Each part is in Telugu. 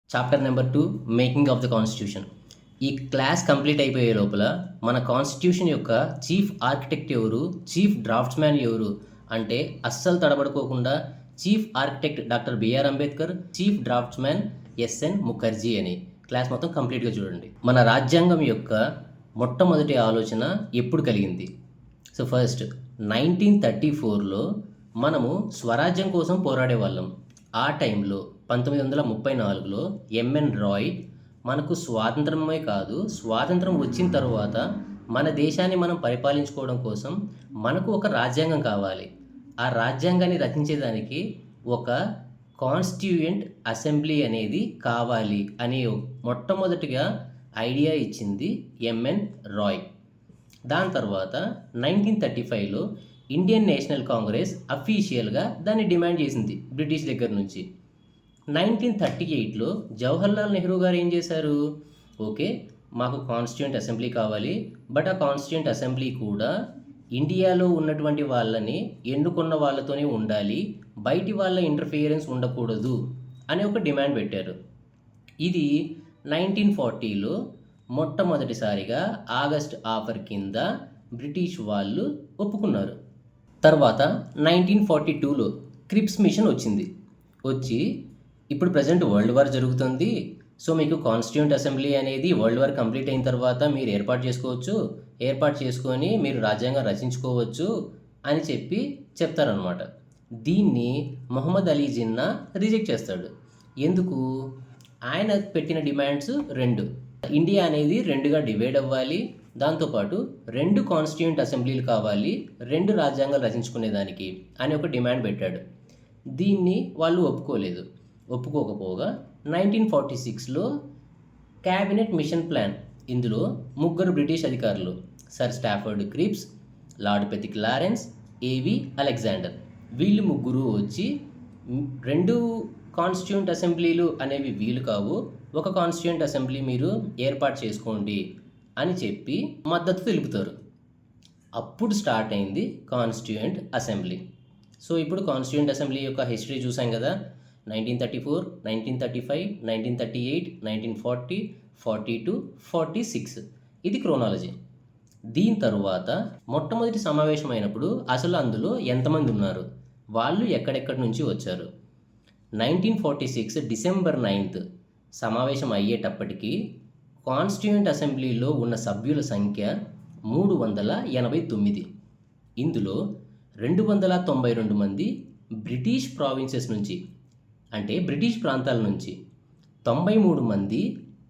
Chapter number 2 making of the constitution. ఈ క్లాస్ కంప్లీట్ అయిపోయే లోపల మన కాన్స్టిట్యూషన్ యొక్క చీఫ్ ఆర్కిటెక్ట్ ఎవరు, చీఫ్ డ్రాఫ్ట్స్మ్యాన్ ఎవరు అంటే అస్సలు తడబడుకోకుండా chief architect doctor BR Ambedkar, chief draftsman SN Mukherjee అని. క్లాస్ మొత్తం కంప్లీట్గా చూడండి. మన రాజ్యాంగం యొక్క మొట్టమొదటి ఆలోచన ఎప్పుడు కలిగింది? సో ఫస్ట్ 1934లో మనము స్వరాజ్యం కోసం పోరాడే వాళ్ళం. ఆ టైంలో 1934లో ఎంఎన్ రాయ్ మనకు స్వాతంత్రమే కాదు, స్వాతంత్రం వచ్చిన తర్వాత మన దేశాన్ని మనం పరిపాలించుకోవడం కోసం మనకు ఒక రాజ్యాంగం కావాలి. ఆ రాజ్యాంగాన్ని రచించేదానికి ఒక కాన్స్టిట్యూయెంట్ అసెంబ్లీ అనేది కావాలి అని మొట్టమొదటిగా ఐడియా ఇచ్చింది ఎంఎన్ రాయ్. దాని తర్వాత 1935లో ఇండియన్ నేషనల్ కాంగ్రెస్ అఫీషియల్గా దాన్ని డిమాండ్ చేసింది బ్రిటిష్ దగ్గర నుంచి. 1938లో జవహర్లాల్ నెహ్రూ గారు ఏం చేశారు? ఓకే, మాకు కాన్స్టిట్యూయెంట్ అసెంబ్లీ కావాలి, బట్ ఆ కాన్స్టిట్యూయెంట్ అసెంబ్లీ కూడా ఇండియాలో ఉన్నటువంటి వాళ్ళని ఎన్నుకున్న వాళ్ళతోనే ఉండాలి, బయటి వాళ్ళ ఇంటర్ఫియరెన్స్ ఉండకూడదు అని ఒక డిమాండ్ పెట్టారు. ఇది 1940లో మొట్టమొదటిసారిగా ఆగస్ట్ ఆఫర్ కింద బ్రిటిష్ వాళ్ళు ఒప్పుకున్నారు. తర్వాత 1942లో క్రిప్స్ మిషన్ వచ్చి ఇప్పుడు ప్రజెంట్ వరల్డ్ వార్ జరుగుతుంది, సో మీకు కాన్స్టిట్యూయెంట్ అసెంబ్లీ అనేది వరల్డ్ వార్ కంప్లీట్ అయిన తర్వాత మీరు ఏర్పాటు చేసుకొని మీరు రాజ్యాంగం రచించుకోవచ్చు అని చెప్తారనమాట. దీన్ని మొహమ్మద్ అలీ జిన్నా రిజెక్ట్ చేస్తాడు. ఎందుకు? ఆయన పెట్టిన డిమాండ్స్ రెండు. ఇండియా అనేది రెండుగా డివైడ్ అవ్వాలి, దాంతోపాటు 2 కాన్స్టిట్యూయెంట్ అసెంబ్లీలు కావాలి 2 రాజ్యాంగాలు రచించుకునేదానికి అని ఒక డిమాండ్ పెట్టాడు. దీన్ని వాళ్ళు ఒప్పుకోకపోగా 1946లో క్యాబినెట్ మిషన్ ప్లాన్, ఇందులో 3 బ్రిటిష్ అధికారులు sir Stafford Cripps, lord Pethick Lawrence, AV Alexander, వీళ్ళు 3 వచ్చి 2 కాన్స్టిట్యూయెంట్ అసెంబ్లీలు అనేవి వీలు కావు, ఒక కాన్స్టిట్యూయెంట్ అసెంబ్లీ మీరు ఏర్పాటు చేసుకోండి అని చెప్పి మద్దతు తెలుపుతారు. అప్పుడు స్టార్ట్ అయింది కాన్స్టిట్యూయెంట్ అసెంబ్లీ. సో ఇప్పుడు కాన్స్టిట్యూయెంట్ అసెంబ్లీ యొక్క హిస్టరీ చూసాం కదా. 1934, 1935, 1938, 1940, 42, 46 ఇది క్రోనాలజీ. దీని తరువాత మొట్టమొదటి సమావేశం అయినప్పుడు అసలు అందులో ఎంతమంది ఉన్నారు, వాళ్ళు ఎక్కడెక్కడి నుంచి వచ్చారు? 1946 డిసెంబర్ 9 సమావేశం అయ్యేటప్పటికి కాన్స్టిట్యూయెంట్ అసెంబ్లీలో ఉన్న సభ్యుల సంఖ్య 389. ఇందులో 292 మంది బ్రిటిష్ ప్రావిన్సెస్ నుంచి, అంటే బ్రిటిష్ ప్రాంతాల నుంచి, 93 మంది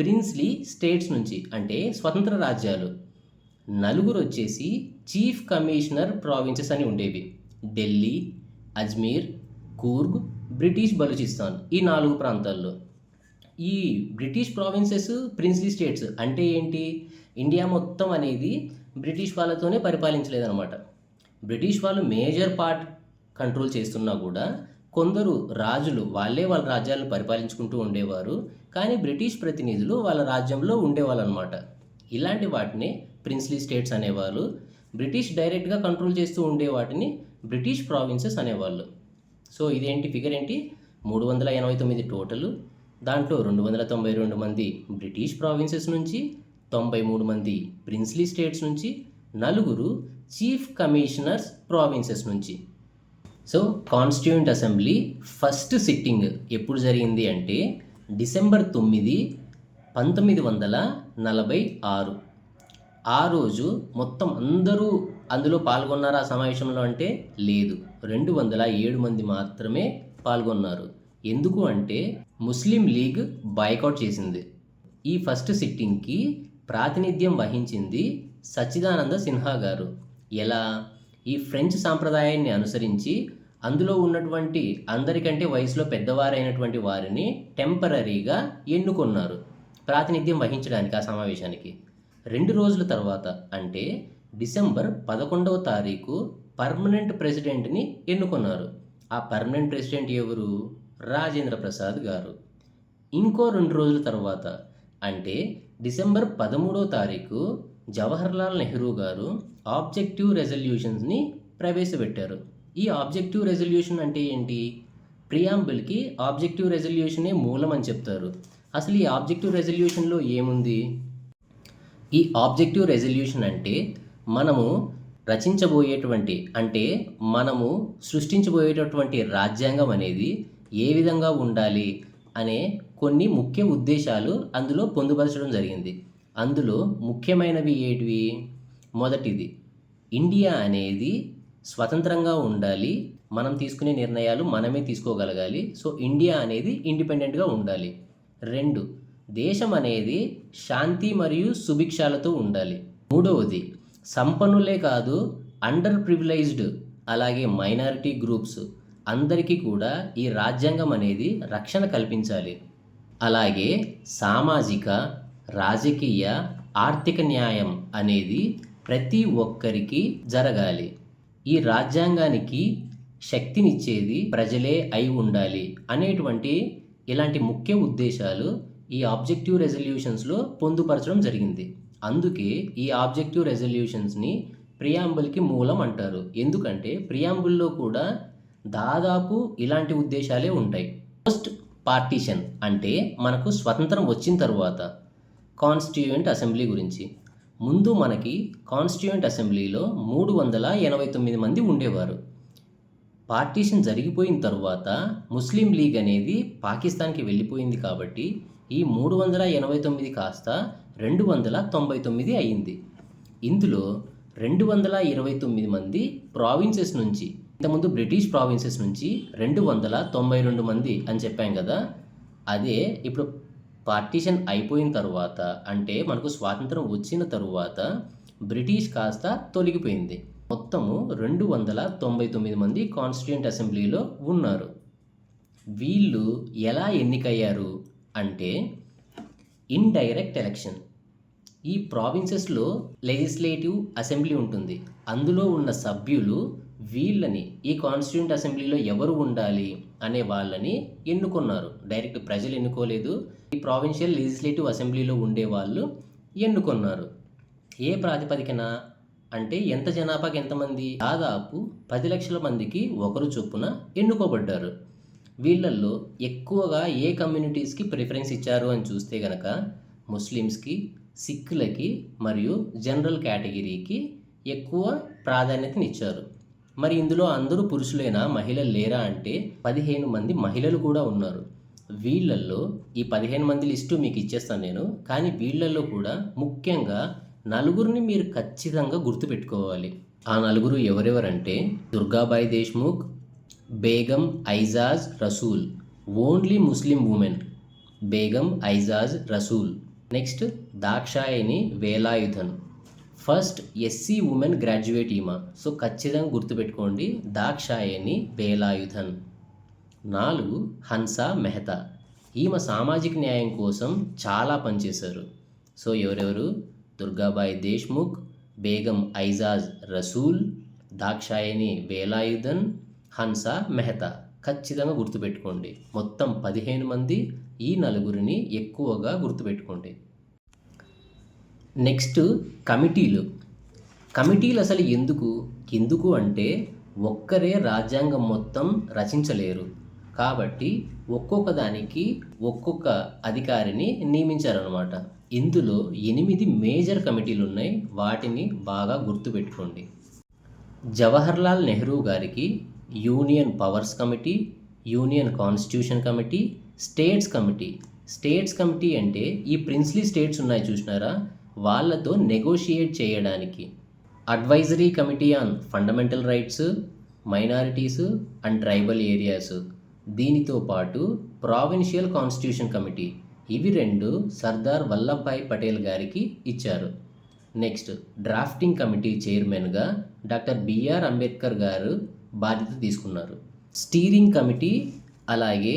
ప్రిన్స్లీ స్టేట్స్ నుంచి, అంటే స్వతంత్ర రాజ్యాలు, 4 వచ్చేసి చీఫ్ కమిషనర్ ప్రావిన్సెస్ అని ఉండేవి, ఢిల్లీ, అజ్మీర్, కూర్గ్, బ్రిటిష్ బలూచిస్తాన్, ఈ 4 ప్రాంతాల్లో. ఈ బ్రిటిష్ ప్రావిన్సెస్, ప్రిన్స్లీ స్టేట్స్ అంటే ఏంటి? ఇండియా మొత్తం అనేది బ్రిటిష్ వాళ్ళతోనే పరిపాలించలేదన్నమాట. బ్రిటిష్ వాళ్ళు మేజర్ పార్ట్ కంట్రోల్ చేస్తున్నా కూడా కొందరు రాజులు వాళ్ళ రాజ్యాలను పరిపాలించుకుంటూ ఉండేవారు, కానీ బ్రిటిష్ ప్రతినిధులు వాళ్ళ రాజ్యంలో ఉండేవాళ్ళు అనమాట. ఇలాంటి వాటిని ప్రిన్స్లీ స్టేట్స్ అనేవాళ్ళు. బ్రిటిష్ డైరెక్ట్గా కంట్రోల్ చేస్తూ ఉండే వాటిని బ్రిటిష్ ప్రావిన్సెస్ అనేవాళ్ళు. సో ఇదేంటి ఫిగర్ ఏంటి? 389 టోటల్. దాంట్లో 292 మంది బ్రిటిష్ ప్రావిన్సెస్ నుంచి, 93 మంది ప్రిన్స్లీ స్టేట్స్ నుంచి, 4 చీఫ్ కమిషనర్స్ ప్రావిన్సెస్ నుంచి. So constituent assembly first sitting ఎప్పుడు జరిగింది అంటే డిసెంబర్ 9, 1946. ఆ రోజు మొత్తం అందరూ అందులో పాల్గొన్నారా సమావేశంలో అంటే లేదు, 207 మంది మాత్రమే పాల్గొన్నారు. ఎందుకు అంటే ముస్లిం లీగ్ బాయ్కాట్ చేసింది. ఈ ఫస్ట్ సిట్టింగ్కి ప్రాతినిధ్యం వహించింది సచ్చిదానంద సిన్హా గారు. ఎలా? ఈ ఫ్రెంచ్ సాంప్రదాయాన్ని అనుసరించి అందులో ఉన్నటువంటి అందరికంటే వయసులో పెద్దవారైనటువంటి వారిని టెంపరీగా ఎన్నుకున్నారు ప్రాతినిధ్యం వహించడానికి ఆ సమావేశానికి. 2 రోజుల తర్వాత అంటే డిసెంబర్ 11వ తారీఖు పర్మనెంట్ ప్రెసిడెంట్ని ఎన్నుకున్నారు. ఆ పర్మనెంట్ ప్రెసిడెంట్ ఎవరు? రాజేంద్ర ప్రసాద్ గారు. ఇంకో 2 రోజుల తర్వాత అంటే డిసెంబర్ 13వ తారీఖు జవహర్లాల్ నెహ్రూ గారు ఆబ్జెక్టివ్ రెజల్యూషన్స్ని ప్రవేశపెట్టారు. ఈ ఆబ్జెక్టివ్ రెజల్యూషన్ అంటే ఏంటి? ప్రియాంబుల్కి ఆబ్జెక్టివ్ రెజల్యూషనే మూలం అని చెప్తారు. అసలు ఈ ఆబ్జెక్టివ్ రెజల్యూషన్లో ఏముంది? ఈ ఆబ్జెక్టివ్ రెజల్యూషన్ అంటే మనము రచించబోయేటువంటి అంటే మనము సృష్టించబోయేటటువంటి రాజ్యాంగం అనేది ఏ విధంగా ఉండాలి అనే కొన్ని ముఖ్య ఉద్దేశాలు అందులో పొందుపరచడం జరిగింది. అందులో ముఖ్యమైనవి ఏంటివి? మొదటిది, ఇండియా అనేది స్వతంత్రంగా ఉండాలి. మనం తీసుకునే నిర్ణయాలు మనమే తీసుకోగలగాలి. సో ఇండియా అనేది ఇండిపెండెంట్గా ఉండాలి. 2, దేశం అనేది శాంతి మరియు సుభిక్షాలతో ఉండాలి. మూడవది, సంపన్నులే కాదు, అండర్ ప్రివిలైజ్డ్ అలాగే మైనారిటీ గ్రూప్స్ అందరికీ కూడా ఈ రాజ్యాంగం అనేది రక్షణ కల్పించాలి. అలాగే సామాజిక, రాజకీయ, ఆర్థిక న్యాయం అనేది ప్రతి ఒక్కరికి జరగాలి. ఈ రాజ్యాంగానికి శక్తినిచ్చేది ప్రజలే అయి ఉండాలి అనేటువంటి ఇలాంటి ముఖ్య ఉద్దేశాలు ఈ ఆబ్జెక్టివ్ రెజల్యూషన్స్లో పొందుపరచడం జరిగింది. అందుకే ఈ ఆబ్జెక్టివ్ రెజల్యూషన్స్ని ప్రియాంబుల్కి మూలం అంటారు. ఎందుకంటే ప్రియాంబుల్లో కూడా దాదాపు ఇలాంటి ఉద్దేశాలే ఉంటాయి. పోస్ట్ పార్టీషన్ అంటే మనకు స్వతంత్రం వచ్చిన తర్వాత కాన్స్టిట్యూయెంట్ అసెంబ్లీ గురించి. ముందు మనకి కాన్స్టిట్యూయెంట్ అసెంబ్లీలో 389 మంది ఉండేవారు. పార్టీషన్ జరిగిపోయిన తర్వాత ముస్లిం లీగ్ అనేది పాకిస్తాన్కి వెళ్ళిపోయింది కాబట్టి ఈ 389 కాస్త 299 అయ్యింది. ఇందులో 229 మంది ప్రావిన్సెస్ నుంచి, ఇంతకుముందు బ్రిటిష్ ప్రావిన్సెస్ నుంచి 292 మంది అని చెప్పాం కదా, అదే ఇప్పుడు పార్టీషన్ అయిపోయిన తర్వాత అంటే మనకు స్వాతంత్రం వచ్చిన తరువాత బ్రిటిష్ కాస్త తొలగిపోయింది. మొత్తము 299 మంది కాన్స్టిట్యూయెంట్ అసెంబ్లీలో ఉన్నారు. వీళ్ళు ఎలా ఎన్నికయ్యారు అంటే ఇండైరెక్ట్ ఎలక్షన్. ఈ ప్రావిన్సెస్లో లెజిస్లేటివ్ అసెంబ్లీ ఉంటుంది. అందులో ఉన్న సభ్యులు వీళ్ళని ఈ కాన్స్టిట్యూయెంట్ అసెంబ్లీలో ఎవరు ఉండాలి అనే వాళ్ళని ఎన్నుకున్నారు. డైరెక్ట్ ప్రజలు ఎన్నుకోలేదు. ఈ ప్రావిన్షియల్ లెజిస్లేటివ్ అసెంబ్లీలో ఉండే వాళ్ళు ఎన్నుకున్నారు. ఏ ప్రాతిపదికన అంటే ఎంత జనాభాకి ఎంతమంది? దాదాపు 10 లక్షల మందికి ఒకరు చొప్పున ఎన్నుకోబడ్డారు. వీళ్ళల్లో ఎక్కువగా ఏ కమ్యూనిటీస్కి ప్రిఫరెన్స్ ఇచ్చారు అని చూస్తే గనక ముస్లిమ్స్కి, సిక్కులకి మరియు జనరల్ కేటగిరీకి ఎక్కువ ప్రాధాన్యతనిచ్చారు. మరి ఇందులో అందరూ పురుషులేనా, మహిళలు లేరా అంటే 15 మంది మహిళలు కూడా ఉన్నారు. వీళ్ళల్లో ఈ 15 మంది లిస్టు మీకు ఇచ్చేస్తాను నేను. కానీ వీళ్ళల్లో కూడా ముఖ్యంగా నలుగురిని మీరు ఖచ్చితంగా గుర్తుపెట్టుకోవాలి. ఆ నలుగురు ఎవరెవరంటే Durgabai Deshmukh, Begum Aizaz Rasul, only Muslim women Begum Aizaz Rasul. Next Dakshayani Velayudhan, first SC women graduate ఈమా. సో ఖచ్చితంగా గుర్తుపెట్టుకోండి, దాక్షాయణి వేలాయుధన్. 4 హన్సా మెహతా, ఈమె సామాజిక న్యాయం కోసం చాలా పనిచేశారు. సో ఎవరెవరు? దుర్గాబాయి దేశ్ముఖ్, బేగం ఐజాజ్ రసూల్, దాక్షాయణి వేలాయుధన్, హన్సా మెహతా. ఖచ్చితంగా గుర్తుపెట్టుకోండి. మొత్తం 15 మంది. ఈ నలుగురిని ఎక్కువగా గుర్తుపెట్టుకోండి. నెక్స్ట్ కమిటీలు. కమిటీలు అసలు ఎందుకు అంటే ఒక్కరే రాజ్యాంగం మొత్తం రచించలేరు కాబట్టి ఒక్కొక్క దానికి ఒక్కొక్క అధికారిని నియమించారనమాట. ఇందులో 8 మేజర్ కమిటీలు ఉన్నాయి. వాటిని బాగా గుర్తుపెట్టుకోండి. జవహర్లాల్ నెహ్రూ గారికి union powers committee, union constitution committee, states committee. States committee అంటే ఈ ప్రిన్స్లీ స్టేట్స్ ఉన్నాయి చూసినారా, వాళ్ళతో నెగోషియేట్ చేయడానికి. Advisory committee on fundamental rights, minorities and tribal areas. దీనితో పాటు ప్రావిన్షియల్ కాన్స్టిట్యూషన్ కమిటీ. ఇవి 2 సర్దార్ వల్లభాయ్ పటేల్ గారికి ఇచ్చారు. నెక్స్ట్ డ్రాఫ్టింగ్ కమిటీ చైర్మన్గా డాక్టర్ బిఆర్ అంబేద్కర్ గారు బాధ్యత తీసుకున్నారు. స్టీరింగ్ కమిటీ అలాగే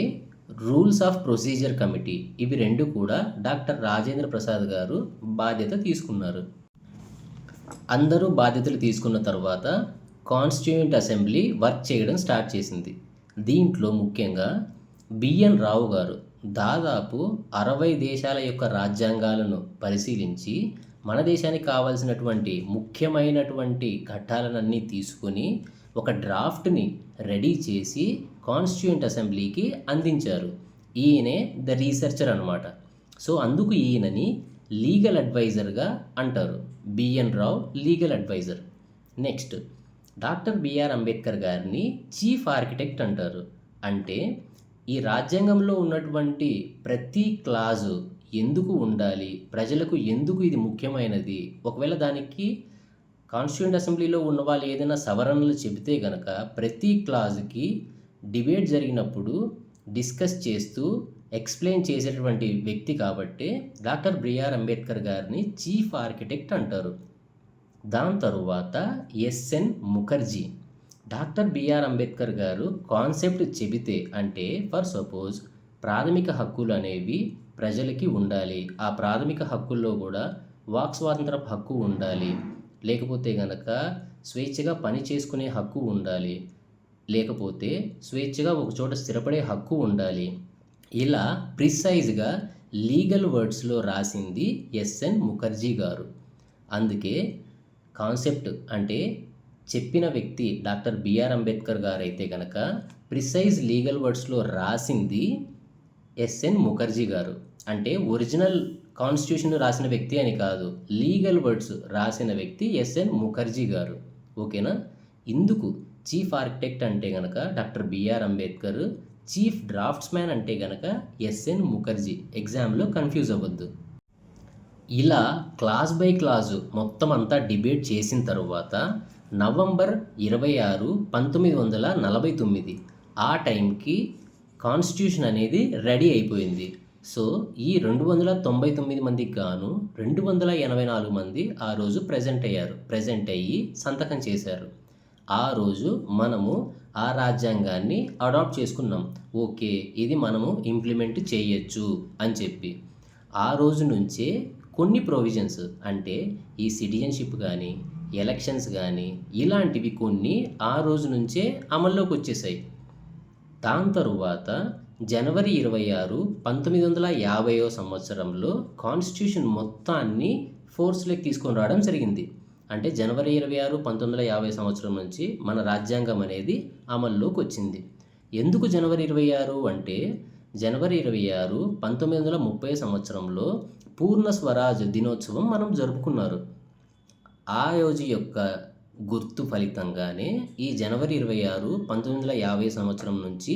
రూల్స్ ఆఫ్ ప్రొసీజర్ కమిటీ, ఇవి 2 కూడా డాక్టర్ రాజేంద్ర ప్రసాద్ గారు బాధ్యత తీసుకున్నారు. అందరూ బాధ్యతలు తీసుకున్న తర్వాత కాన్స్టిట్యూయెంట్ అసెంబ్లీ వర్క్ చేయడం స్టార్ట్ చేసింది. దీంట్లో ముఖ్యంగా బిఎన్ రావు గారు దాదాపు 60 దేశాల యొక్క రాజ్యాంగాలను పరిశీలించి మన దేశానికి కావాల్సినటువంటి ముఖ్యమైనటువంటి ఘట్టాలన్నీ తీసుకొని ఒక డ్రాఫ్ట్ని రెడీ చేసి కాన్స్టిట్యూయెంట్ అసెంబ్లీకి అందించారు. ఈయనే ద రీసెర్చర్ అనమాట. సో అందుకు ఈయనని లీగల్ అడ్వైజర్గా అంటారు. BN Rau legal adviser. Next doctor BR Ambedkar గారిని చీఫ్ ఆర్కిటెక్ట్ అంటారు. అంటే ఈ రాజ్యాంగంలో ఉన్నటువంటి ప్రతి క్లాజు ఎందుకు ఉండాలి, ప్రజలకు ఎందుకు ఇది ముఖ్యమైనది, ఒకవేళ దానికి కాన్స్టిట్యూంట్ అసెంబ్లీలో ఉన్న వాళ్ళు ఏదైనా సవరణలు చెబితే గనక ప్రతి క్లాజ్కి డిబేట్ జరిగినప్పుడు డిస్కస్ చేస్తూ ఎక్స్ప్లెయిన్ చేసేటువంటి వ్యక్తి కాబట్టి డాక్టర్ బిఆర్ అంబేద్కర్ గారిని చీఫ్ ఆర్కిటెక్ట్ అంటారు. దాని తరువాత S N Mukherjee. Doctor BR Ambedkar గారు కాన్సెప్ట్ చెబితే, అంటే ఫర్ సపోజ్ ప్రాథమిక హక్కులు అనేవి ప్రజలకి ఉండాలి, ఆ ప్రాథమిక హక్కుల్లో కూడా వాక్ స్వాతంత్రపు హక్కు ఉండాలి, లేకపోతే గనక స్వేచ్ఛగా పని చేసుకునే హక్కు ఉండాలి, లేకపోతే స్వేచ్ఛగా ఒక చోట స్థిరపడే హక్కు ఉండాలి, ఇలా ప్రిసైజ్గా లీగల్ వర్డ్స్లో రాసింది ఎస్ఎన్ ముఖర్జీ గారు. అందుకే కాన్సెప్ట్ అంటే చెప్పిన వ్యక్తి డాక్టర్ బిఆర్ అంబేద్కర్ గారు అయితే కనుక ప్రిసైజ్ లీగల్ వర్డ్స్లో రాసింది ఎస్ఎన్ ముఖర్జీ గారు. అంటే ఒరిజినల్ కాన్స్టిట్యూషన్ రాసిన వ్యక్తి అని కాదు, లీగల్ వర్డ్స్ రాసిన వ్యక్తి ఎస్ఎన్ ముఖర్జీ గారు. ఓకేనా? ఇందుకు చీఫ్ ఆర్కిటెక్ట్ అంటే కనుక doctor BR Ambedkar, chief draftsman అంటే కనుక ఎస్ఎన్ ముఖర్జీ. ఎగ్జామ్లో కన్ఫ్యూజ్ అవ్వద్దు. ఇలా క్లాస్ బై క్లాసు మొత్తం అంతా డిబేట్ చేసిన తర్వాత నవంబర్ 26, 1949 ఆ టైంకి కాన్స్టిట్యూషన్ అనేది రెడీ అయిపోయింది. సో ఈ 299 మందికి గాను 284 మంది ఆ రోజు ప్రజెంట్ అయ్యి సంతకం చేశారు. ఆ రోజు మనము ఆ రాజ్యాంగాన్ని అడాప్ట్ చేసుకున్నాం. ఓకే, ఇది మనము ఇంప్లిమెంట్ చేయొచ్చు అని చెప్పి ఆ రోజు నుంచే కొన్ని ప్రొవిజన్స్, అంటే ఈ సిటిజన్షిప్ కానీ ఎలక్షన్స్ కానీ ఇలాంటివి కొన్ని ఆ రోజు నుంచే అమల్లోకి వచ్చేసాయి. దాని తరువాత జనవరి 26, 1950 సంవత్సరంలో కాన్స్టిట్యూషన్ మొత్తాన్ని ఫోర్స్లోకి తీసుకొని రావడం జరిగింది. అంటే జనవరి 26, 1950 సంవత్సరం నుంచి మన రాజ్యాంగం అనేది అమల్లోకి వచ్చింది. ఎందుకు జనవరి 26 అంటే జనవరి 26, 1930 సంవత్సరంలో పూర్ణ స్వరాజ్ దినోత్సవం మనం జరుపుకున్నారు. ఆ రోజు యొక్క గుర్తు ఫలితంగానే ఈ జనవరి 26, 1950 సంవత్సరం నుంచి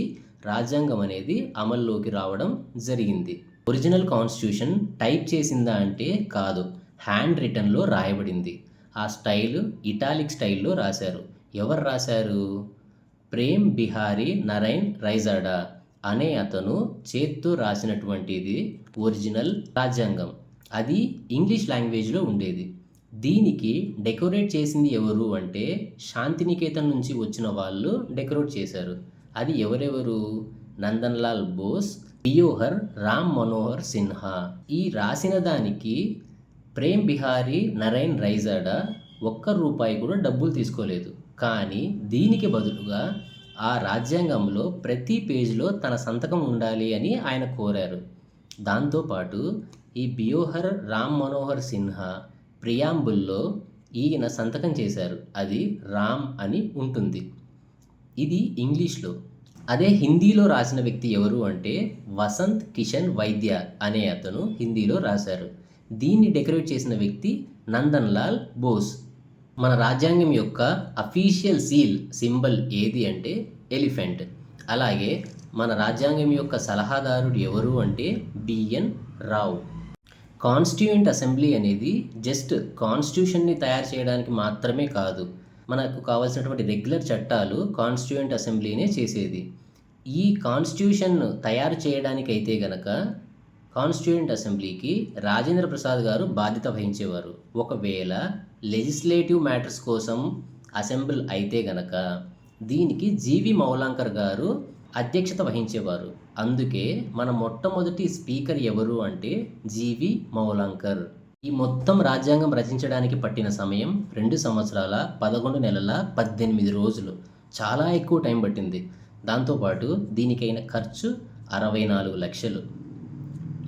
రాజ్యాంగం అనేది అమల్లోకి రావడం జరిగింది. ఒరిజినల్ కాన్స్టిట్యూషన్ టైప్ చేసిందా అంటే కాదు, హ్యాండ్ రిటన్లో రాయబడింది. ఆ స్టైల్ ఇటాలిక్ స్టైల్లో రాశారు. ఎవరు రాశారు? ప్రేమ్ బిహారీ నరైన్ రైజాడా అనే అతను చేత్తో రాసినటువంటిది ఒరిజినల్ రాజ్యాంగం. అది ఇంగ్లీష్ లాంగ్వేజ్లో ఉండేది. దీనికి డెకరేట్ చేసింది ఎవరు అంటే శాంతినికేతన్ నుంచి వచ్చిన వాళ్ళు డెకరేట్ చేశారు. అది ఎవరెవరు? నందన్లాల్ బోస్, బియోహర్ రామ్ మనోహర్ సిన్హా. ఈ రాసిన దానికి ప్రేమ్ బిహారీ నరైన్ రైజాడా ₹1 కూడా డబ్బులు తీసుకోలేదు. కానీ దీనికి బదులుగా ఆ రాజ్యాంగంలో ప్రతి పేజీలో తన సంతకం ఉండాలి అని ఆయన కోరారు. దాంతోపాటు ఈ బియోహర్ రామ్ మనోహర్ సిన్హా ప్రియాంబుల్లో ఈయన సంతకం చేశారు. అది రామ్ అని ఉంటుంది. ఇది ఇంగ్లీష్లో. అదే హిందీలో రాసిన వ్యక్తి ఎవరు అంటే వసంత్ కిషన్ వైద్య అనే అతను హిందీలో రాశారు. దీన్ని డెకరేట్ చేసిన వ్యక్తి నందన్లాల్ బోస్. మన రాజ్యాంగం యొక్క అఫీషియల్ సింబల్ ఏది అంటే ఎలిఫెంట్. అలాగే మన రాజ్యాంగం యొక్క సలహాదారుడు ఎవరు అంటే బిఎన్ రావు. కాన్స్టిట్యూయెంట్ అసెంబ్లీ అనేది జస్ట్ కాన్స్టిట్యూషన్ని తయారు చేయడానికి మాత్రమే కాదు, మనకు కావాల్సినటువంటి రెగ్యులర్ చట్టాలు కాన్స్టిట్యూయెంట్ అసెంబ్లీనే చేసేది. ఈ కాన్స్టిట్యూషన్ తయారు చేయడానికైతే గనక కాన్స్టిట్యూయెంట్ అసెంబ్లీకి రాజేంద్ర ప్రసాద్ గారు బాధ్యత వహించేవారు. ఒకవేళ లెజిస్లేటివ్ మ్యాటర్స్ కోసం అసెంబ్లీ అయితే గనక దీనికి జీవి మౌలాంకర్ గారు అధ్యక్షత వహించేవారు. అందుకే మన మొట్టమొదటి స్పీకర్ ఎవరు అంటే జీవి మౌలాంకర్. ఈ మొత్తం రాజ్యాంగం రచించడానికి పట్టిన సమయం 2 సంవత్సరాల 11 నెలల 18 రోజులు. చాలా ఎక్కువ టైం పట్టింది. దాంతోపాటు దీనికైన ఖర్చు 64 లక్షలు.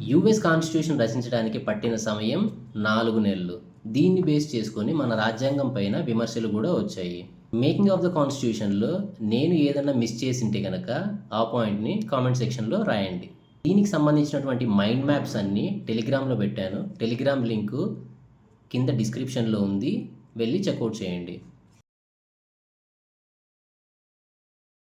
యుఎస్ కాన్స్టిట్యూషన్ రచించడానికి పట్టిన సమయం 4 నెలలు. దీన్ని బేస్ చేసుకొని మన రాజ్యాంగం పైన విమర్శలు కూడా వచ్చాయి. మేకింగ్ ఆఫ్ ద కాన్స్టిట్యూషన్లో నేను ఏదైనా మిస్ చేసింటే కనుక ఆ పాయింట్ని కామెంట్ సెక్షన్లో రాయండి. దీనికి సంబంధించినటువంటి మైండ్ మ్యాప్స్ అన్నీ టెలిగ్రామ్లో పెట్టాను. టెలిగ్రామ్ లింకు కింద డిస్క్రిప్షన్లో ఉంది, వెళ్ళి చెక్అవుట్ చేయండి.